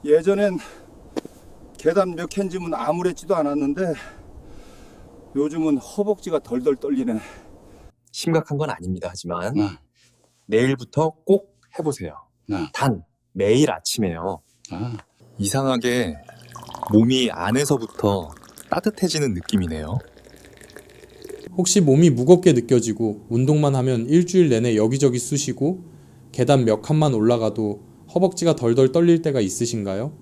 예전엔 계단 몇 칸지면 아무렇지도 않았는데 요즘은 허벅지가 덜덜 떨리네. 심각한 건 아닙니다. 하지만 네. 내일부터 꼭 해보세요. 네. 단 매일 아침에요. 아, 이상하게 몸이 안에서부터 따뜻해지는 느낌이네요. 혹시 몸이 무겁게 느껴지고 운동만 하면 일주일 내내 여기저기 쑤시고 계단 몇 칸만 올라가도 허벅지가 덜덜 떨릴 때가 있으신가요?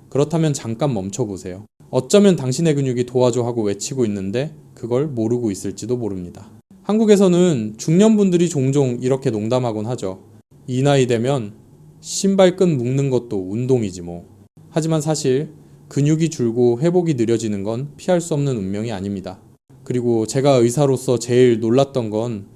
그렇다면 잠깐 멈춰보세요. 어쩌면 당신의 근육이 도와줘 하고 외치고 있는데 그걸 모르고 있을지도 모릅니다. 한국에서는 중년분들이 종종 이렇게 농담하곤 하죠. 이 나이 되면 신발끈 묶는 것도 운동이지 뭐. 하지만 사실 근육이 줄고 회복이 느려지는 건 피할 수 없는 운명이 아닙니다. 그리고 제가 의사로서 제일 놀랐던 건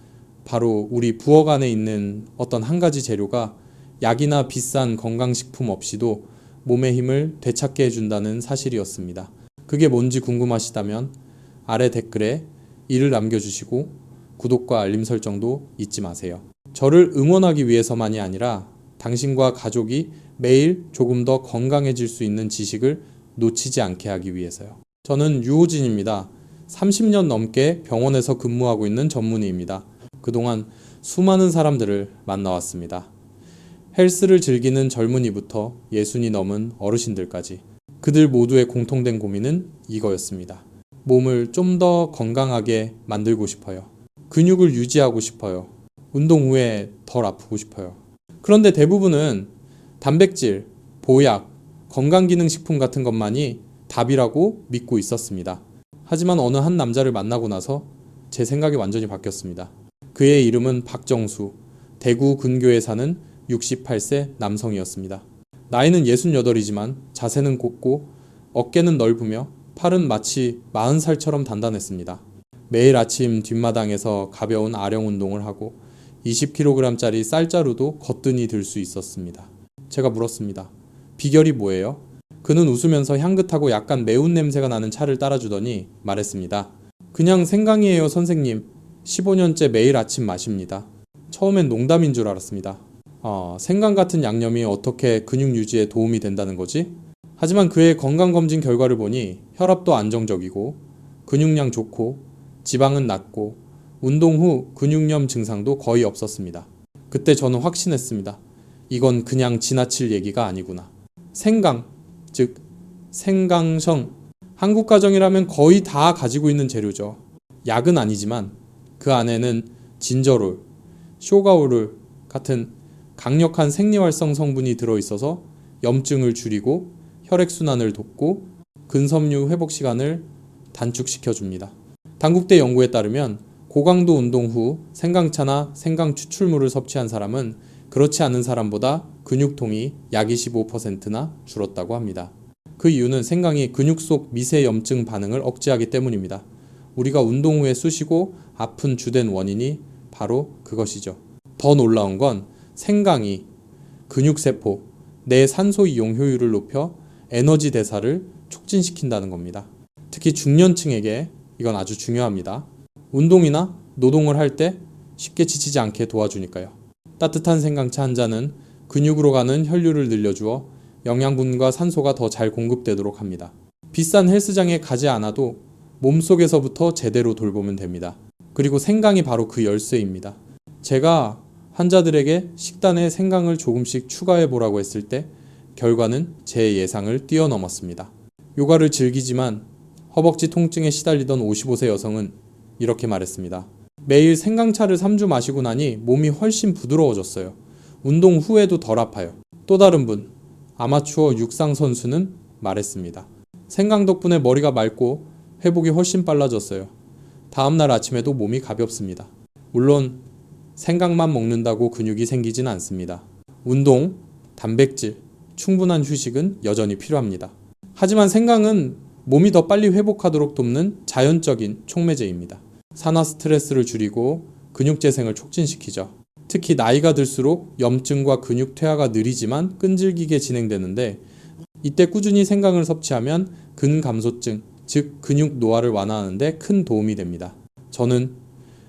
바로 우리 부엌 안에 있는 어떤 한 가지 재료가 약이나 비싼 건강식품 없이도 몸의 힘을 되찾게 해준다는 사실이었습니다. 그게 뭔지 궁금하시다면 아래 댓글에 이를 남겨주시고 구독과 알림 설정도 잊지 마세요. 저를 응원하기 위해서만이 아니라 당신과 가족이 매일 조금 더 건강해질 수 있는 지식을 놓치지 않게 하기 위해서요. 저는 유호진입니다. 30년 넘게 병원에서 근무하고 있는 전문의입니다. 그동안 수많은 사람들을 만나왔습니다. 헬스를 즐기는 젊은이부터 예순이 넘은 어르신들까지 그들 모두의 공통된 고민은 이거였습니다. 몸을 좀 더 건강하게 만들고 싶어요. 근육을 유지하고 싶어요. 운동 후에 덜 아프고 싶어요. 그런데 대부분은 단백질, 보약, 건강기능식품 같은 것만이 답이라고 믿고 있었습니다. 하지만 어느 한 남자를 만나고 나서 제 생각이 완전히 바뀌었습니다. 그의 이름은 박정수, 대구 근교에 사는 68세 남성이었습니다. 나이는 68이지만 자세는 곱고 어깨는 넓으며 팔은 마치 40살처럼 단단했습니다. 매일 아침 뒷마당에서 가벼운 아령 운동을 하고 20kg짜리 쌀자루도 거뜬히 들 수 있었습니다. 제가 물었습니다. 비결이 뭐예요? 그는 웃으면서 향긋하고 약간 매운 냄새가 나는 차를 따라주더니 말했습니다. 그냥 생강이에요, 선생님. 15년째 매일 아침 마십니다. 처음엔 농담인 줄 알았습니다. 생강 같은 양념이 어떻게 근육 유지에 도움이 된다는 거지? 하지만 그의 건강검진 결과를 보니 혈압도 안정적이고 근육량 좋고 지방은 낮고 운동 후 근육염 증상도 거의 없었습니다. 그때 저는 확신했습니다. 이건 그냥 지나칠 얘기가 아니구나. 생강, 즉 생강청. 한국 가정이라면 거의 다 가지고 있는 재료죠. 약은 아니지만 그 안에는 진저롤, 쇼가오롤 같은 강력한 생리활성 성분이 들어있어서 염증을 줄이고 혈액순환을 돕고 근섬유 회복 시간을 단축시켜줍니다. 당국대 연구에 따르면 고강도 운동 후 생강차나 생강 추출물을 섭취한 사람은 그렇지 않은 사람보다 근육통이 약 25%나 줄었다고 합니다. 그 이유는 생강이 근육 속 미세 염증 반응을 억제하기 때문입니다. 우리가 운동 후에 쑤시고 아픈 주된 원인이 바로 그것이죠. 더 놀라운 건 생강이 근육세포, 내 산소 이용 효율을 높여 에너지 대사를 촉진시킨다는 겁니다. 특히 중년층에게 이건 아주 중요합니다. 운동이나 노동을 할 때 쉽게 지치지 않게 도와주니까요. 따뜻한 생강차 한 잔은 근육으로 가는 혈류를 늘려주어 영양분과 산소가 더 잘 공급되도록 합니다. 비싼 헬스장에 가지 않아도 몸속에서부터 제대로 돌보면 됩니다. 그리고 생강이 바로 그 열쇠입니다. 제가 환자들에게 식단에 생강을 조금씩 추가해 보라고 했을 때 결과는 제 예상을 뛰어넘었습니다. 요가를 즐기지만 허벅지 통증에 시달리던 55세 여성은 이렇게 말했습니다. 매일 생강차를 3주 마시고 나니 몸이 훨씬 부드러워졌어요. 운동 후에도 덜 아파요. 또 다른 분, 아마추어 육상 선수는 말했습니다. 생강 덕분에 머리가 맑고 회복이 훨씬 빨라졌어요. 다음날 아침에도 몸이 가볍습니다. 물론 생강만 먹는다고 근육이 생기진 않습니다. 운동, 단백질, 충분한 휴식은 여전히 필요합니다. 하지만 생강은 몸이 더 빨리 회복하도록 돕는 자연적인 촉매제입니다. 산화 스트레스를 줄이고 근육 재생을 촉진시키죠. 특히 나이가 들수록 염증과 근육 퇴화가 느리지만 끈질기게 진행되는데 이때 꾸준히 생강을 섭취하면 근감소증, 즉 근육 노화를 완화하는 데 큰 도움이 됩니다. 저는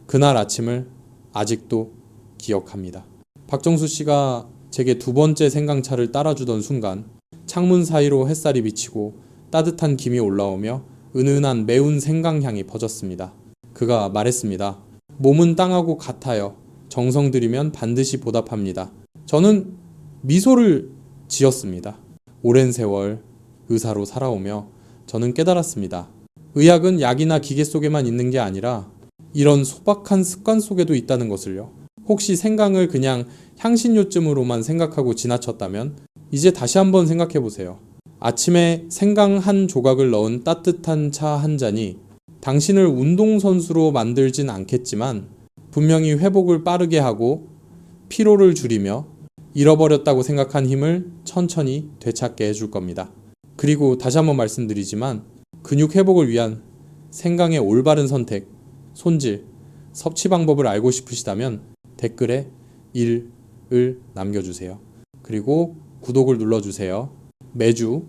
그날 아침을 아직도 기억합니다. 박정수 씨가 제게 두 번째 생강차를 따라주던 순간 창문 사이로 햇살이 비치고 따뜻한 김이 올라오며 은은한 매운 생강향이 퍼졌습니다. 그가 말했습니다. 몸은 땅하고 같아요. 정성 들이면 반드시 보답합니다. 저는 미소를 지었습니다. 오랜 세월 의사로 살아오며 저는 깨달았습니다. 의학은 약이나 기계 속에만 있는 게 아니라 이런 소박한 습관 속에도 있다는 것을요. 혹시 생강을 그냥 향신료쯤으로만 생각하고 지나쳤다면 이제 다시 한번 생각해 보세요. 아침에 생강 한 조각을 넣은 따뜻한 차 한 잔이 당신을 운동선수로 만들진 않겠지만 분명히 회복을 빠르게 하고 피로를 줄이며 잃어버렸다고 생각한 힘을 천천히 되찾게 해줄 겁니다. 그리고 다시 한번 말씀드리지만 근육 회복을 위한 생강의 올바른 선택, 손질, 섭취 방법을 알고 싶으시다면 댓글에 1을 남겨주세요. 그리고 구독을 눌러주세요. 매주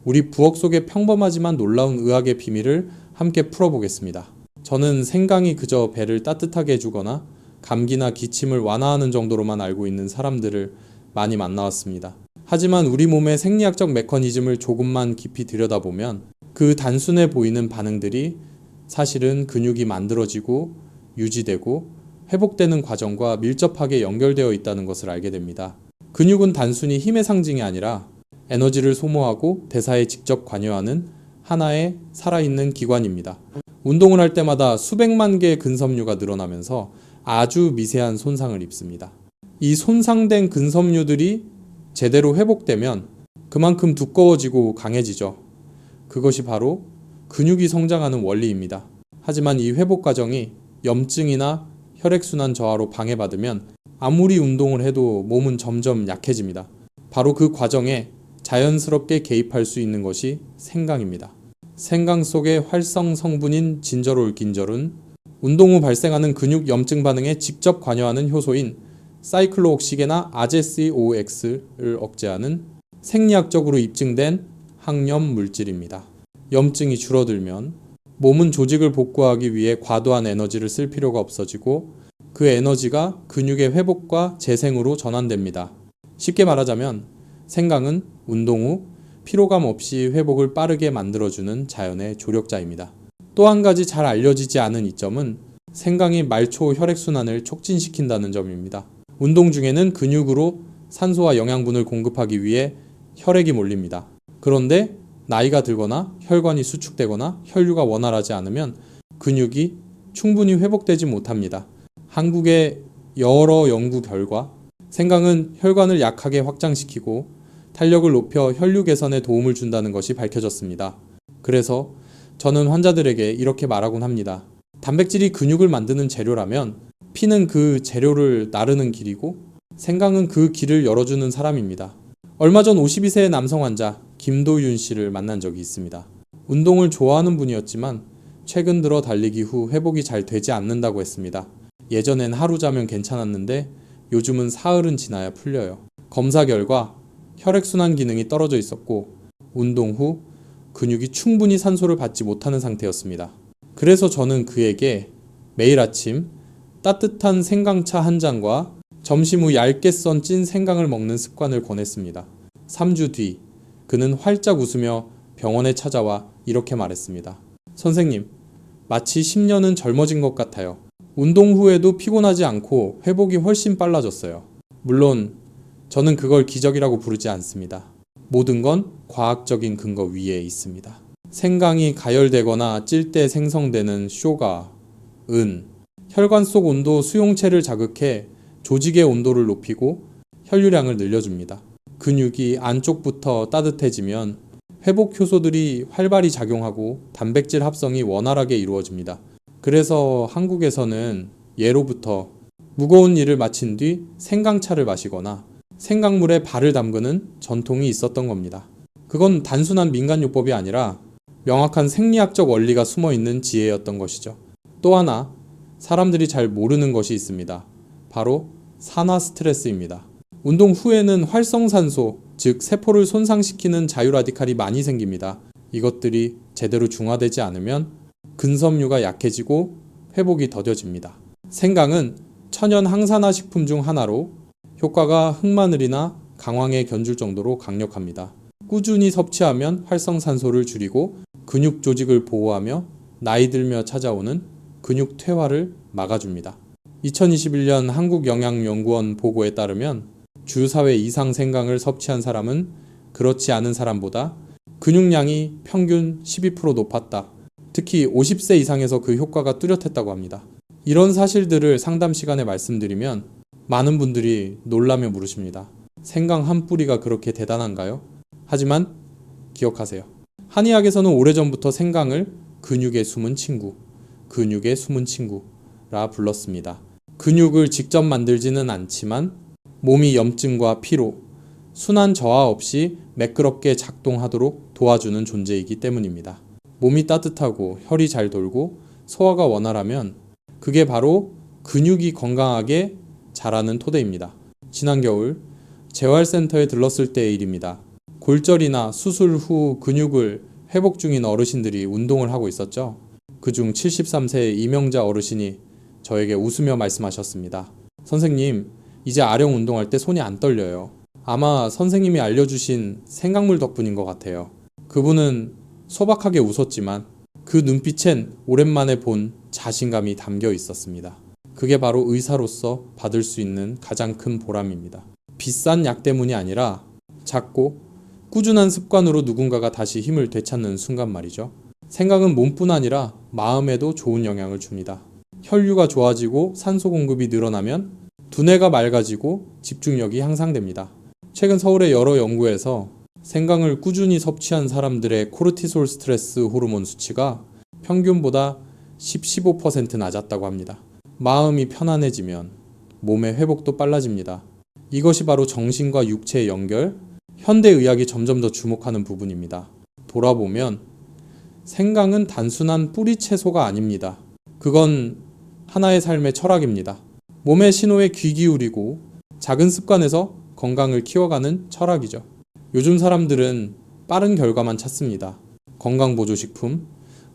우리 부엌 속의 평범하지만 놀라운 의학의 비밀을 함께 풀어보겠습니다. 저는 생강이 그저 배를 따뜻하게 해주거나 감기나 기침을 완화하는 정도로만 알고 있는 사람들을 많이 만나왔습니다. 하지만 우리 몸의 생리학적 메커니즘을 조금만 깊이 들여다보면 그 단순해 보이는 반응들이 사실은 근육이 만들어지고 유지되고 회복되는 과정과 밀접하게 연결되어 있다는 것을 알게 됩니다. 근육은 단순히 힘의 상징이 아니라 에너지를 소모하고 대사에 직접 관여하는 하나의 살아있는 기관입니다. 운동을 할 때마다 수백만 개의 근섬유가 늘어나면서 아주 미세한 손상을 입습니다. 이 손상된 근섬유들이 제대로 회복되면 그만큼 두꺼워지고 강해지죠. 그것이 바로 근육이 성장하는 원리입니다. 하지만 이 회복 과정이 염증이나 혈액순환 저하로 방해받으면 아무리 운동을 해도 몸은 점점 약해집니다. 바로 그 과정에 자연스럽게 개입할 수 있는 것이 생강입니다. 생강 속의 활성 성분인 진저롤 긴절은 운동 후 발생하는 근육 염증 반응에 직접 관여하는 효소인 사이클로옥시게나 아제시오엑스를 억제하는 생리학적으로 입증된 항염 물질입니다. 염증이 줄어들면 몸은 조직을 복구하기 위해 과도한 에너지를 쓸 필요가 없어지고 그 에너지가 근육의 회복과 재생으로 전환됩니다. 쉽게 말하자면 생강은 운동 후 피로감 없이 회복을 빠르게 만들어주는 자연의 조력자입니다. 또 한 가지 잘 알려지지 않은 이점은 생강이 말초 혈액순환을 촉진시킨다는 점입니다. 운동 중에는 근육으로 산소와 영양분을 공급하기 위해 혈액이 몰립니다. 그런데 나이가 들거나 혈관이 수축되거나 혈류가 원활하지 않으면 근육이 충분히 회복되지 못합니다. 한국의 여러 연구 결과 생강은 혈관을 약하게 확장시키고 탄력을 높여 혈류 개선에 도움을 준다는 것이 밝혀졌습니다. 그래서 저는 환자들에게 이렇게 말하곤 합니다. 단백질이 근육을 만드는 재료라면 피는 그 재료를 나르는 길이고 생강은 그 길을 열어주는 사람입니다. 얼마 전 52세의 남성 환자 김도윤 씨를 만난 적이 있습니다. 운동을 좋아하는 분이었지만 최근 들어 달리기 후 회복이 잘 되지 않는다고 했습니다. 예전엔 하루 자면 괜찮았는데 요즘은 사흘은 지나야 풀려요. 검사 결과 혈액순환 기능이 떨어져 있었고 운동 후 근육이 충분히 산소를 받지 못하는 상태였습니다. 그래서 저는 그에게 매일 아침 따뜻한 생강차 한 잔과 점심 후 얇게 썬 찐 생강을 먹는 습관을 권했습니다. 3주 뒤 그는 활짝 웃으며 병원에 찾아와 이렇게 말했습니다. 선생님, 마치 10년은 젊어진 것 같아요. 운동 후에도 피곤하지 않고 회복이 훨씬 빨라졌어요. 물론 저는 그걸 기적이라고 부르지 않습니다. 모든 건 과학적인 근거 위에 있습니다. 생강이 가열되거나 찔 때 생성되는 쇼가, 은, 혈관 속 온도 수용체를 자극해 조직의 온도를 높이고 혈류량을 늘려줍니다. 근육이 안쪽부터 따뜻해지면 회복 효소들이 활발히 작용하고 단백질 합성이 원활하게 이루어집니다. 그래서 한국에서는 예로부터 무거운 일을 마친 뒤 생강차를 마시거나 생강물에 발을 담그는 전통이 있었던 겁니다. 그건 단순한 민간요법이 아니라 명확한 생리학적 원리가 숨어있는 지혜였던 것이죠. 또 하나 사람들이 잘 모르는 것이 있습니다. 바로 산화 스트레스입니다. 운동 후에는 활성산소, 즉 세포를 손상시키는 자유라디칼이 많이 생깁니다. 이것들이 제대로 중화되지 않으면 근섬유가 약해지고 회복이 더뎌집니다. 생강은 천연 항산화 식품 중 하나로 효과가 흑마늘이나 강황에 견줄 정도로 강력합니다. 꾸준히 섭취하면 활성산소를 줄이고 근육 조직을 보호하며 나이 들며 찾아오는 근육 퇴화를 막아줍니다. 2021년 한국영양연구원 보고에 따르면 주 4회 이상 생강을 섭취한 사람은 그렇지 않은 사람보다 근육량이 평균 12% 높았다. 특히 50세 이상에서 그 효과가 뚜렷했다고 합니다. 이런 사실들을 상담 시간에 말씀드리면 많은 분들이 놀라며 물으십니다. 생강 한 뿌리가 그렇게 대단한가요? 하지만 기억하세요. 한의학에서는 오래전부터 생강을 근육의 숨은 친구, 근육의 숨은 친구라 불렀습니다. 근육을 직접 만들지는 않지만 몸이 염증과 피로, 순환 저하 없이 매끄럽게 작동하도록 도와주는 존재이기 때문입니다. 몸이 따뜻하고 혈이 잘 돌고 소화가 원활하면 그게 바로 근육이 건강하게 자라는 토대입니다. 지난 겨울 재활센터에 들렀을 때의 일입니다. 골절이나 수술 후 근육을 회복 중인 어르신들이 운동을 하고 있었죠. 그중 73세의 이명자 어르신이 저에게 웃으며 말씀하셨습니다. 선생님, 이제 아령 운동할 때 손이 안 떨려요. 아마 선생님이 알려주신 생강물 덕분인 것 같아요. 그분은 소박하게 웃었지만 그 눈빛엔 오랜만에 본 자신감이 담겨 있었습니다. 그게 바로 의사로서 받을 수 있는 가장 큰 보람입니다. 비싼 약 때문이 아니라 작고 꾸준한 습관으로 누군가가 다시 힘을 되찾는 순간 말이죠. 생강은 몸뿐 아니라 마음에도 좋은 영향을 줍니다. 혈류가 좋아지고 산소 공급이 늘어나면 두뇌가 맑아지고 집중력이 향상됩니다. 최근 서울의 여러 연구에서 생강을 꾸준히 섭취한 사람들의 코르티솔 스트레스 호르몬 수치가 평균보다 15% 낮았다고 합니다. 마음이 편안해지면 몸의 회복도 빨라집니다. 이것이 바로 정신과 육체의 연결, 현대의학이 점점 더 주목하는 부분입니다. 돌아보면 생강은 단순한 뿌리 채소가 아닙니다. 그건 하나의 삶의 철학입니다. 몸의 신호에 귀 기울이고 작은 습관에서 건강을 키워가는 철학이죠. 요즘 사람들은 빠른 결과만 찾습니다. 건강보조식품,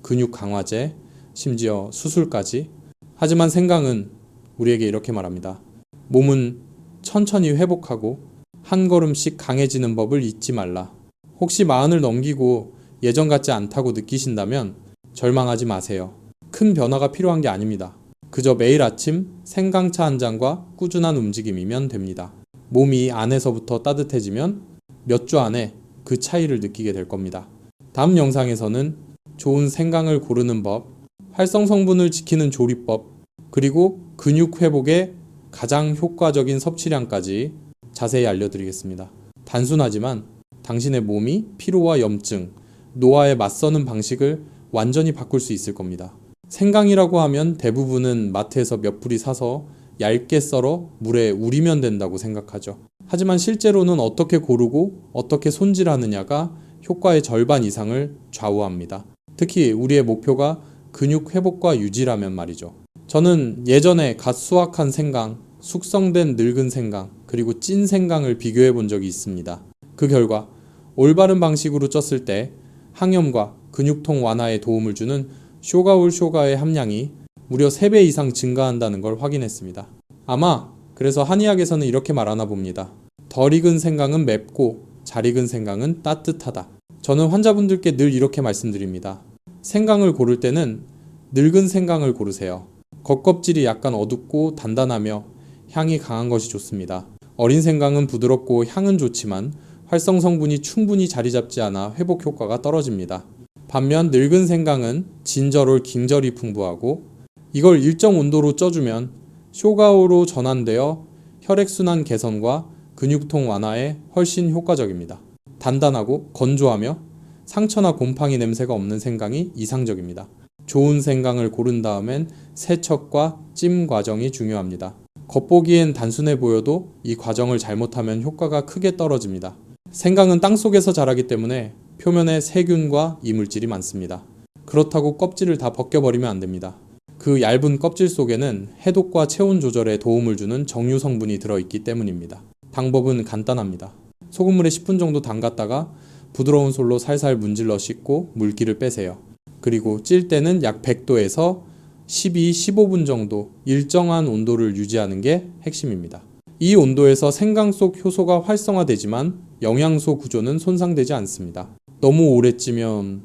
근육 강화제, 심지어 수술까지. 하지만 생강은 우리에게 이렇게 말합니다. 몸은 천천히 회복하고 한 걸음씩 강해지는 법을 잊지 말라. 혹시 40을 넘기고 예전 같지 않다고 느끼신다면 절망하지 마세요. 큰 변화가 필요한 게 아닙니다. 그저 매일 아침 생강차 한 잔과 꾸준한 움직임이면 됩니다. 몸이 안에서부터 따뜻해지면 몇 주 안에 그 차이를 느끼게 될 겁니다. 다음 영상에서는 좋은 생강을 고르는 법, 활성 성분을 지키는 조리법, 그리고 근육 회복에 가장 효과적인 섭취량까지 자세히 알려드리겠습니다. 단순하지만 당신의 몸이 피로와 염증, 노화에 맞서는 방식을 완전히 바꿀 수 있을 겁니다. 생강이라고 하면 대부분은 마트에서 몇 뿌리 사서 얇게 썰어 물에 우리면 된다고 생각하죠. 하지만 실제로는 어떻게 고르고 어떻게 손질하느냐가 효과의 절반 이상을 좌우합니다. 특히 우리의 목표가 근육 회복과 유지라면 말이죠. 저는 예전에 갓 수확한 생강, 숙성된 늙은 생강, 그리고 찐 생강을 비교해 본 적이 있습니다. 그 결과 올바른 방식으로 쪘을 때 항염과 근육통 완화에 도움을 주는 쇼가의 함량이 무려 3배 이상 증가한다는 걸 확인했습니다. 아마 그래서 한의학에서는 이렇게 말하나 봅니다. 덜 익은 생강은 맵고 잘 익은 생강은 따뜻하다. 저는 환자분들께 늘 이렇게 말씀드립니다. 생강을 고를 때는 늙은 생강을 고르세요. 겉껍질이 약간 어둡고 단단하며 향이 강한 것이 좋습니다. 어린 생강은 부드럽고 향은 좋지만 활성 성분이 충분히 자리 잡지 않아 회복 효과가 떨어집니다. 반면 늙은 생강은 진저롤, 깅절이 풍부하고 이걸 일정 온도로 쪄주면 쇼가오로 전환되어 혈액순환 개선과 근육통 완화에 훨씬 효과적입니다. 단단하고 건조하며 상처나 곰팡이 냄새가 없는 생강이 이상적입니다. 좋은 생강을 고른 다음엔 세척과 찜 과정이 중요합니다. 겉보기엔 단순해 보여도 이 과정을 잘못하면 효과가 크게 떨어집니다. 생강은 땅속에서 자라기 때문에 표면에 세균과 이물질이 많습니다. 그렇다고 껍질을 다 벗겨버리면 안 됩니다. 그 얇은 껍질 속에는 해독과 체온 조절에 도움을 주는 정유 성분이 들어있기 때문입니다. 방법은 간단합니다. 소금물에 10분 정도 담갔다가 부드러운 솔로 살살 문질러 씻고 물기를 빼세요. 그리고 찔 때는 약 100도에서 15분 정도 일정한 온도를 유지하는 게 핵심입니다. 이 온도에서 생강 속 효소가 활성화되지만 영양소 구조는 손상되지 않습니다. 너무 오래 찌면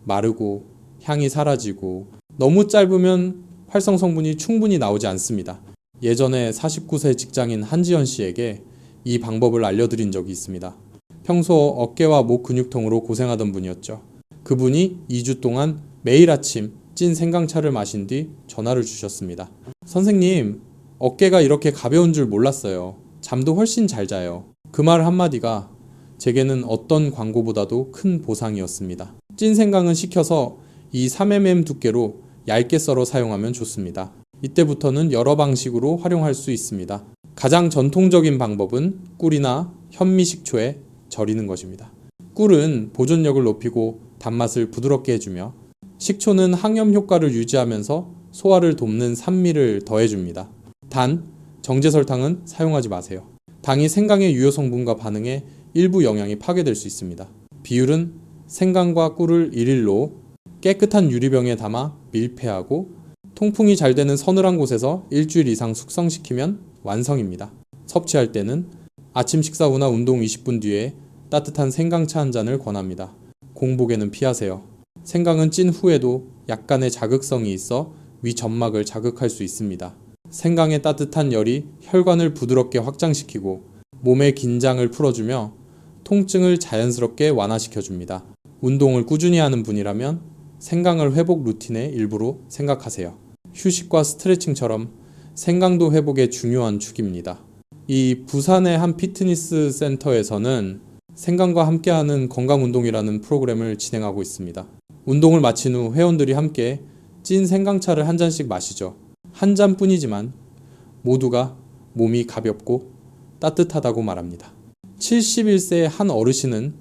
마르고 향이 사라지고 너무 짧으면 활성 성분이 충분히 나오지 않습니다. 예전에 49세 직장인 한지연 씨에게 이 방법을 알려드린 적이 있습니다. 평소 어깨와 목 근육통으로 고생하던 분이었죠. 그분이 2주 동안 매일 아침 찐 생강차를 마신 뒤 전화를 주셨습니다. 선생님, 어깨가 이렇게 가벼운 줄 몰랐어요. 잠도 훨씬 잘 자요. 그 말 한마디가 제게는 어떤 광고보다도 큰 보상이었습니다. 찐 생강은 식혀서 이 3mm 두께로 얇게 썰어 사용하면 좋습니다. 이때부터는 여러 방식으로 활용할 수 있습니다. 가장 전통적인 방법은 꿀이나 현미식초에 절이는 것입니다. 꿀은 보존력을 높이고 단맛을 부드럽게 해주며 식초는 항염 효과를 유지하면서 소화를 돕는 산미를 더해줍니다. 단, 정제설탕은 사용하지 마세요. 당이 생강의 유효 성분과 반응해 일부 영양이 파괴될 수 있습니다. 비율은 생강과 꿀을 1:1로 깨끗한 유리병에 담아 밀폐하고 통풍이 잘 되는 서늘한 곳에서 일주일 이상 숙성시키면 완성입니다. 섭취할 때는 아침 식사 후나 운동 20분 뒤에 따뜻한 생강차 한 잔을 권합니다. 공복에는 피하세요. 생강은 찐 후에도 약간의 자극성이 있어 위 점막을 자극할 수 있습니다. 생강의 따뜻한 열이 혈관을 부드럽게 확장시키고 몸의 긴장을 풀어주며 통증을 자연스럽게 완화시켜줍니다. 운동을 꾸준히 하는 분이라면 생강을 회복 루틴의 일부로 생각하세요. 휴식과 스트레칭처럼 생강도 회복의 중요한 축입니다. 이 부산의 한 피트니스 센터에서는 생강과 함께하는 건강운동이라는 프로그램을 진행하고 있습니다. 운동을 마친 후 회원들이 함께 찐 생강차를 한 잔씩 마시죠. 한 잔뿐이지만 모두가 몸이 가볍고 따뜻하다고 말합니다. 71세의 한 어르신은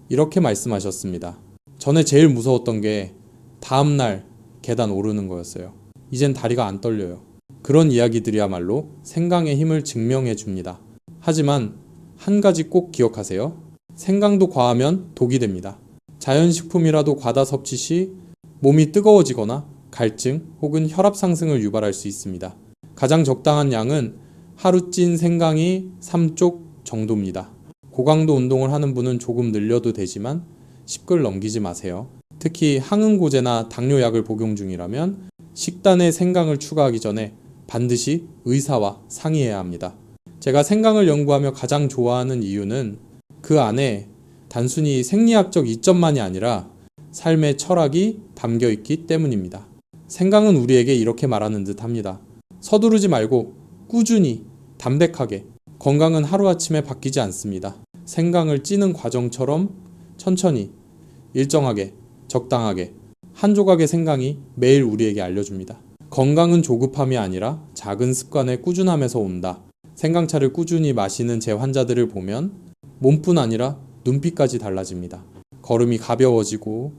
이렇게 말씀하셨습니다. 전에 제일 무서웠던 게 다음날 계단 오르는 거였어요. 이젠 다리가 안 떨려요. 그런 이야기들이야말로 생강의 힘을 증명해 줍니다. 하지만 한 가지 꼭 기억하세요. 생강도 과하면 독이 됩니다. 자연식품이라도 과다 섭취 시 몸이 뜨거워지거나 갈증 혹은 혈압 상승을 유발할 수 있습니다. 가장 적당한 양은 하루 찐 생강이 3쪽 정도입니다. 고강도 운동을 하는 분은 조금 늘려도 되지만 10글 넘기지 마세요. 특히 항응고제나 당뇨약을 복용 중이라면 식단에 생강을 추가하기 전에 반드시 의사와 상의해야 합니다. 제가 생강을 연구하며 가장 좋아하는 이유는 그 안에 단순히 생리학적 이점만이 아니라 삶의 철학이 담겨 있기 때문입니다. 생강은 우리에게 이렇게 말하는 듯 합니다. 서두르지 말고 꾸준히, 담백하게. 건강은 하루아침에 바뀌지 않습니다. 생강을 찌는 과정처럼 천천히, 일정하게, 적당하게 한 조각의 생강이 매일 우리에게 알려줍니다. 건강은 조급함이 아니라 작은 습관의 꾸준함에서 온다. 생강차를 꾸준히 마시는 제 환자들을 보면 몸뿐 아니라 눈빛까지 달라집니다. 걸음이 가벼워지고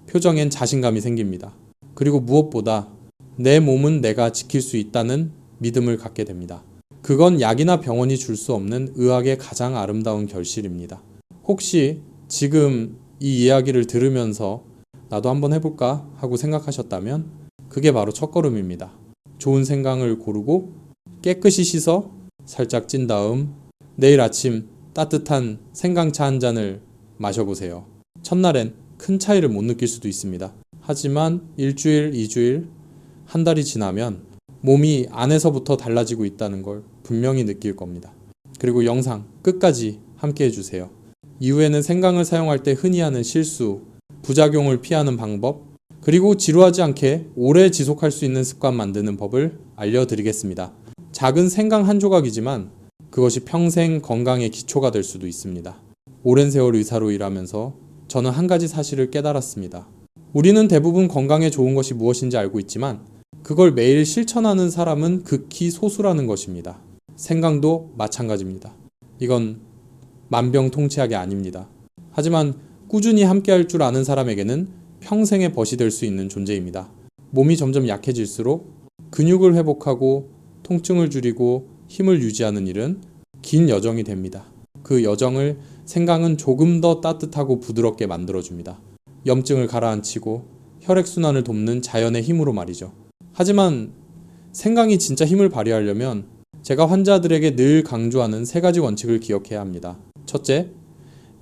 표정엔 자신감이 생깁니다. 그리고 무엇보다 내 몸은 내가 지킬 수 있다는 믿음을 갖게 됩니다. 그건 약이나 병원이 줄 수 없는 의학의 가장 아름다운 결실입니다. 혹시 지금 이 이야기를 들으면서 나도 한번 해볼까 하고 생각하셨다면 그게 바로 첫걸음입니다. 좋은 생강을 고르고 깨끗이 씻어 살짝 찐 다음 내일 아침 따뜻한 생강차 한 잔을 마셔보세요. 첫날엔 큰 차이를 못 느낄 수도 있습니다. 하지만 일주일, 2주일, 한 달이 지나면 몸이 안에서부터 달라지고 있다는 걸 분명히 느낄 겁니다. 그리고 영상 끝까지 함께 해주세요. 이후에는 생강을 사용할 때 흔히 하는 실수, 부작용을 피하는 방법, 그리고 지루하지 않게 오래 지속할 수 있는 습관 만드는 법을 알려드리겠습니다. 작은 생강 한 조각이지만 그것이 평생 건강의 기초가 될 수도 있습니다. 오랜 세월 의사로 일하면서 저는 한 가지 사실을 깨달았습니다. 우리는 대부분 건강에 좋은 것이 무엇인지 알고 있지만 그걸 매일 실천하는 사람은 극히 소수라는 것입니다. 생강도 마찬가지입니다. 이건 만병통치약이 아닙니다. 하지만 꾸준히 함께할 줄 아는 사람에게는 평생의 벗이 될 수 있는 존재입니다. 몸이 점점 약해질수록 근육을 회복하고 통증을 줄이고 힘을 유지하는 일은 긴 여정이 됩니다. 그 여정을 생강은 조금 더 따뜻하고 부드럽게 만들어줍니다. 염증을 가라앉히고 혈액순환을 돕는 자연의 힘으로 말이죠. 하지만 생강이 진짜 힘을 발휘하려면 제가 환자들에게 늘 강조하는 3가지 원칙을 기억해야 합니다. 첫째,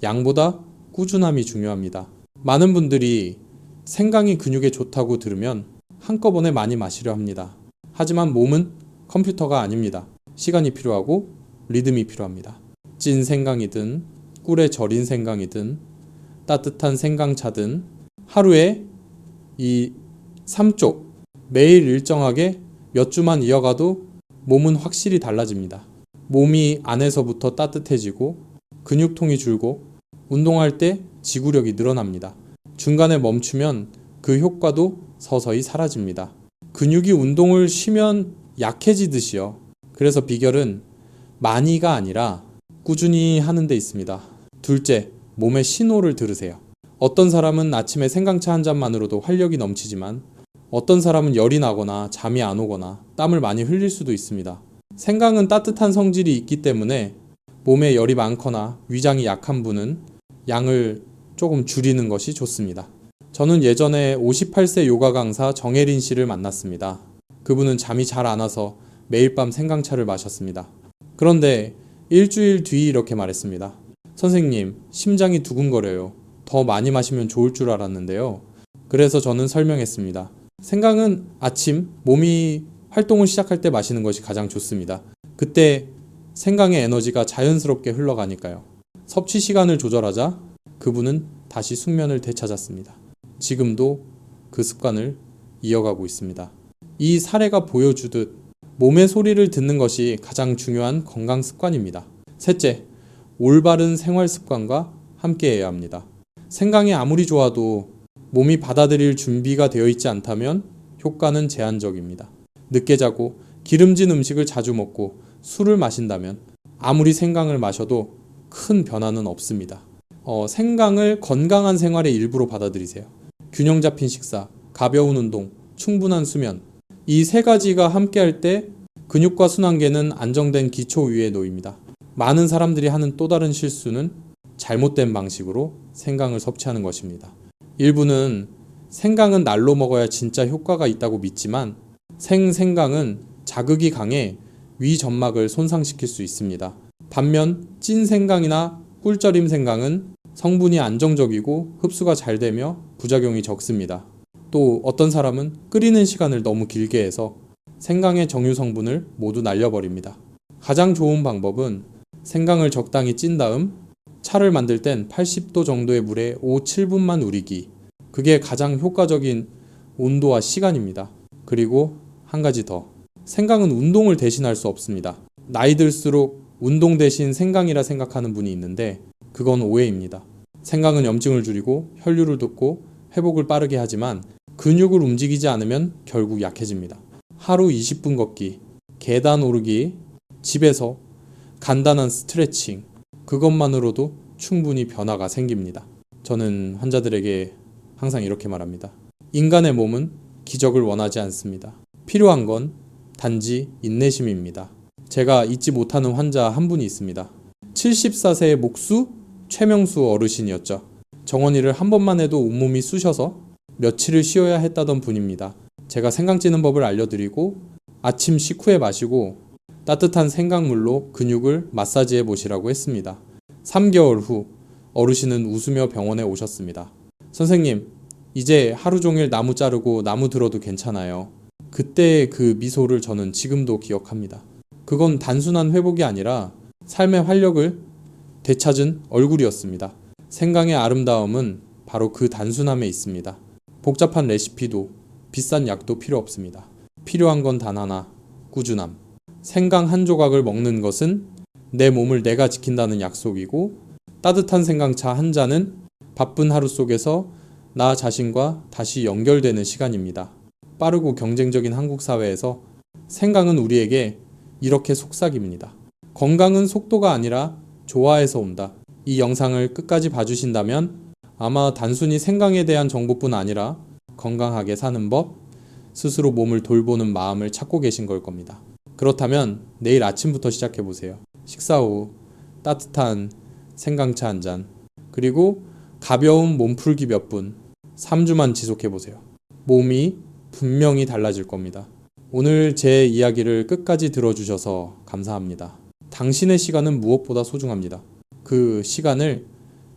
양보다 꾸준함이 중요합니다. 많은 분들이 생강이 근육에 좋다고 들으면 한꺼번에 많이 마시려 합니다. 하지만 몸은 컴퓨터가 아닙니다. 시간이 필요하고 리듬이 필요합니다. 찐 생강이든 꿀에 절인 생강이든 따뜻한 생강차든 하루에 이 3쪽 매일 일정하게 몇 주만 이어가도 몸은 확실히 달라집니다. 몸이 안에서부터 따뜻해지고 근육통이 줄고 운동할 때 지구력이 늘어납니다. 중간에 멈추면 그 효과도 서서히 사라집니다. 근육이 운동을 쉬면 약해지듯이요. 그래서 비결은 많이가 아니라 꾸준히 하는 데 있습니다. 둘째, 몸의 신호를 들으세요. 어떤 사람은 아침에 생강차 한 잔만으로도 활력이 넘치지만 어떤 사람은 열이 나거나 잠이 안 오거나 땀을 많이 흘릴 수도 있습니다. 생강은 따뜻한 성질이 있기 때문에 몸에 열이 많거나 위장이 약한 분은 양을 조금 줄이는 것이 좋습니다. 저는 예전에 58세 요가 강사 정혜린 씨를 만났습니다. 그분은 잠이 잘 안 와서 매일 밤 생강차를 마셨습니다. 그런데 일주일 뒤 이렇게 말했습니다. 선생님, 심장이 두근거려요. 더 많이 마시면 좋을 줄 알았는데요. 그래서 저는 설명했습니다. 생강은 아침 몸이 활동을 시작할 때 마시는 것이 가장 좋습니다. 그때 생강의 에너지가 자연스럽게 흘러가니까요. 섭취 시간을 조절하자 그분은 다시 숙면을 되찾았습니다. 지금도 그 습관을 이어가고 있습니다. 이 사례가 보여주듯 몸의 소리를 듣는 것이 가장 중요한 건강 습관입니다. 셋째, 올바른 생활 습관과 함께해야 합니다. 생강이 아무리 좋아도 몸이 받아들일 준비가 되어 있지 않다면 효과는 제한적입니다. 늦게 자고 기름진 음식을 자주 먹고 술을 마신다면 아무리 생강을 마셔도 큰 변화는 없습니다. 생강을 건강한 생활의 일부로 받아들이세요. 균형 잡힌 식사, 가벼운 운동, 충분한 수면, 이 세 가지가 함께할 때 근육과 순환계는 안정된 기초 위에 놓입니다. 많은 사람들이 하는 또 다른 실수는 잘못된 방식으로 생강을 섭취하는 것입니다. 일부는 생강은 날로 먹어야 진짜 효과가 있다고 믿지만 생강은 자극이 강해 위 점막을 손상시킬 수 있습니다. 반면 찐 생강이나 꿀절임 생강은 성분이 안정적이고 흡수가 잘 되며 부작용이 적습니다. 또 어떤 사람은 끓이는 시간을 너무 길게 해서 생강의 정유 성분을 모두 날려버립니다. 가장 좋은 방법은 생강을 적당히 찐 다음 차를 만들 땐 80도 정도의 물에 5, 7분만 우리기. 그게 가장 효과적인 온도와 시간입니다. 그리고 한 가지 더. 생강은 운동을 대신할 수 없습니다. 나이 들수록 운동 대신 생강이라 생각하는 분이 있는데 그건 오해입니다. 생강은 염증을 줄이고 혈류를 돕고 회복을 빠르게 하지만 근육을 움직이지 않으면 결국 약해집니다. 하루 20분 걷기, 계단 오르기, 집에서 간단한 스트레칭, 그것만으로도 충분히 변화가 생깁니다. 저는 환자들에게 항상 이렇게 말합니다. 인간의 몸은 기적을 원하지 않습니다. 필요한 건 단지 인내심입니다. 제가 잊지 못하는 환자 한 분이 있습니다. 74세의 목수 최명수 어르신이었죠. 정원이를 한 번만 해도 온몸이 쑤셔서 며칠을 쉬어야 했다던 분입니다. 제가 생강 찌는 법을 알려드리고 아침 식후에 마시고 따뜻한 생강물로 근육을 마사지해 보시라고 했습니다. 3개월 후 어르신은 웃으며 병원에 오셨습니다. 선생님, 이제 하루 종일 나무 자르고 나무 들어도 괜찮아요. 그때의 그 미소를 저는 지금도 기억합니다. 그건 단순한 회복이 아니라 삶의 활력을 되찾은 얼굴이었습니다. 생강의 아름다움은 바로 그 단순함에 있습니다. 복잡한 레시피도 비싼 약도 필요 없습니다. 필요한 건 단 하나, 꾸준함. 생강 한 조각을 먹는 것은 내 몸을 내가 지킨다는 약속이고 따뜻한 생강차 한 잔은 바쁜 하루 속에서 나 자신과 다시 연결되는 시간입니다. 빠르고 경쟁적인 한국 사회에서 생강은 우리에게 이렇게 속삭입니다. 건강은 속도가 아니라 좋아해서 온다. 이 영상을 끝까지 봐주신다면 아마 단순히 생강에 대한 정보뿐 아니라 건강하게 사는 법, 스스로 몸을 돌보는 마음을 찾고 계신 걸 겁니다. 그렇다면 내일 아침부터 시작해보세요. 식사 후 따뜻한 생강차 한 잔, 그리고 가벼운 몸풀기 몇 분, 3주만 지속해보세요. 몸이 분명히 달라질 겁니다. 오늘 제 이야기를 끝까지 들어주셔서 감사합니다. 당신의 시간은 무엇보다 소중합니다. 그 시간을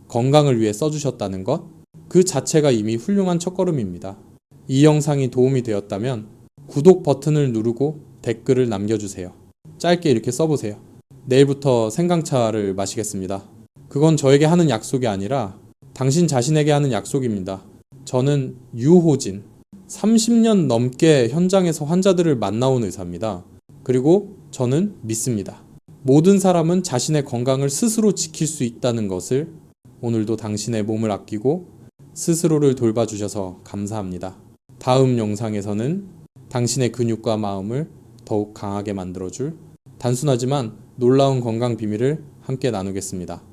건강을 위해 써주셨다는 것, 그 자체가 이미 훌륭한 첫걸음입니다. 이 영상이 도움이 되었다면 구독 버튼을 누르고 댓글을 남겨주세요. 짧게 이렇게 써보세요. 내일부터 생강차를 마시겠습니다. 그건 저에게 하는 약속이 아니라 당신 자신에게 하는 약속입니다. 저는 유호진, 30년 넘게 현장에서 환자들을 만나온 의사입니다. 그리고 저는 믿습니다. 모든 사람은 자신의 건강을 스스로 지킬 수 있다는 것을. 오늘도 당신의 몸을 아끼고 스스로를 돌봐주셔서 감사합니다. 다음 영상에서는 당신의 근육과 마음을 더욱 강하게 만들어줄 단순하지만 놀라운 건강 비밀을 함께 나누겠습니다.